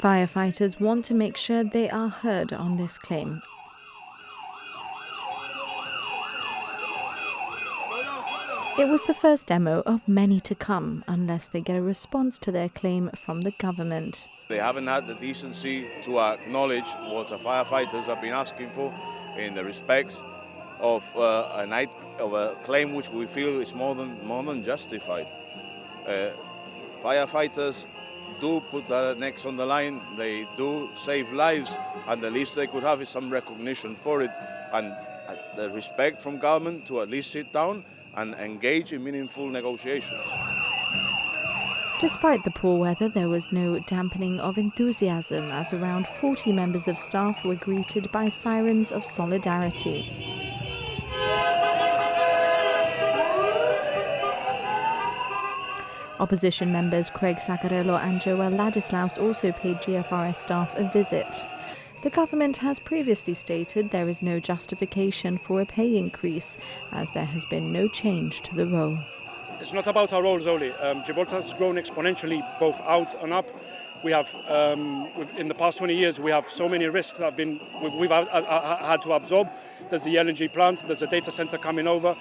Firefighters want to make sure they are heard on this claim. It was the first demo of many to come, unless they get a response to their claim from the government. They haven't had the decency to acknowledge what the firefighters have been asking for in the respects of a claim which we feel is more than justified. Firefighters do put their necks on the line, they do save lives, and the least they could have is some recognition for it, and the respect from government to at least sit down and engage in meaningful negotiations. Despite the poor weather, there was no dampening of enthusiasm as around 40 members of staff were greeted by sirens of solidarity. Opposition members Craig Sacarello and Joel Ladislaus also paid GFRS staff a visit. The government has previously stated there is no justification for a pay increase, as there has been no change to the role. It's not about our roles only. Gibraltar has grown exponentially, both out and up. We have, in the past 20 years, we have so many risks that we've had to absorb. There's the LNG plant, there's a data center coming over.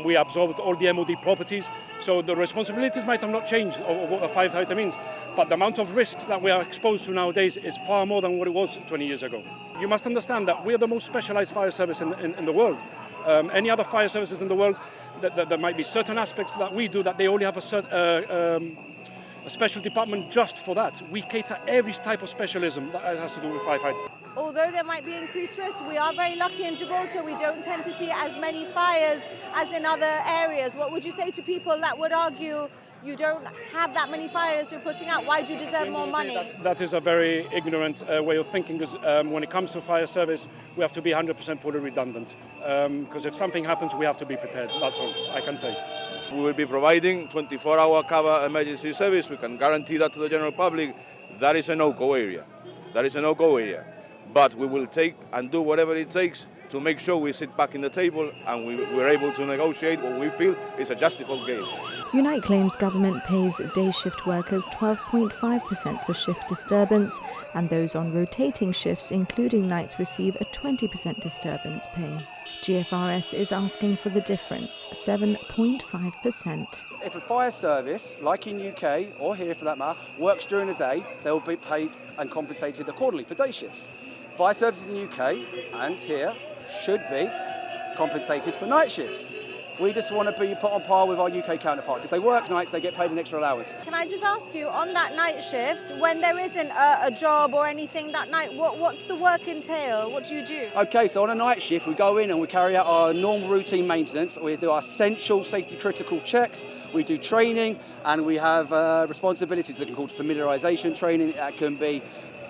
We absorbed all the MOD properties. So the responsibilities might have not changed of what a firefighter means, but the amount of risks that we are exposed to nowadays is far more than what it was 20 years ago. You must understand that we are the most specialized fire service in the world. Any other fire services in the world, there might be certain aspects that we do that they only have a special department just for that. We cater every type of specialism that has to do with firefighting. Although there might be increased risk, we are very lucky in Gibraltar. We don't tend to see as many fires as in other areas. What would you say to people that would argue you don't have that many fires you're putting out? Why do you deserve more money? That is a very ignorant way of thinking. Because when it comes to fire service, we have to be 100% fully redundant. Because if something happens, we have to be prepared. That's all I can say. We will be providing 24-hour cover emergency service. We can guarantee that to the general public. That is a no-go area. That is a no-go area. But we will take and do whatever it takes to make sure we sit back in the table and we're able to negotiate what we feel is a justified gain. Unite claims government pays day shift workers 12.5% for shift disturbance, and those on rotating shifts, including nights, receive a 20% disturbance pay. GFRS is asking for the difference, 7.5%. If a fire service, like in UK or here for that matter, works during the day, they will be paid and compensated accordingly for day shifts. Fire services in UK and here should be compensated for night shifts. We just want to be put on par with our UK counterparts. If they work nights, they get paid an extra allowance. Can I just ask you, on that night shift, when there isn't a job or anything that night, what's the work entail? What do you do? Okay, so on a night shift, we go in and we carry out our normal routine maintenance. We do our essential safety critical checks. We do training, and we have responsibilities that are called familiarisation training. That can be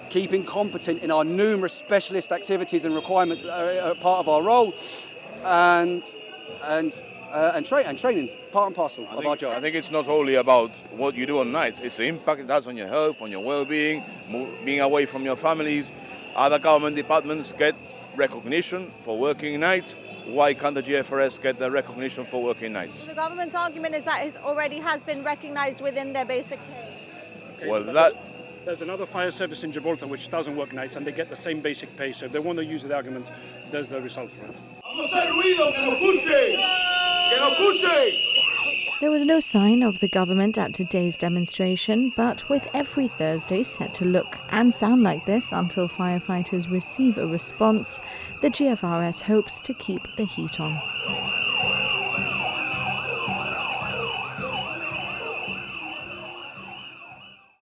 keeping competent in our numerous specialist activities and requirements that are part of our role, and training, part and parcel of our job. I think it's not only about what you do on nights, it's the impact it has on your health, on your well-being, being away from your families. Other government departments get recognition for working nights. Why can't the GFRS get the recognition for working nights? The government's argument is that it already has been recognised within their basic pay. Okay, well, there's another fire service in Gibraltar which doesn't work nights and they get the same basic pay. So if they want to use the argument, there's the result for it. There was no sign of the government at today's demonstration, but with every Thursday set to look and sound like this until firefighters receive a response, the GFRS hopes to keep the heat on.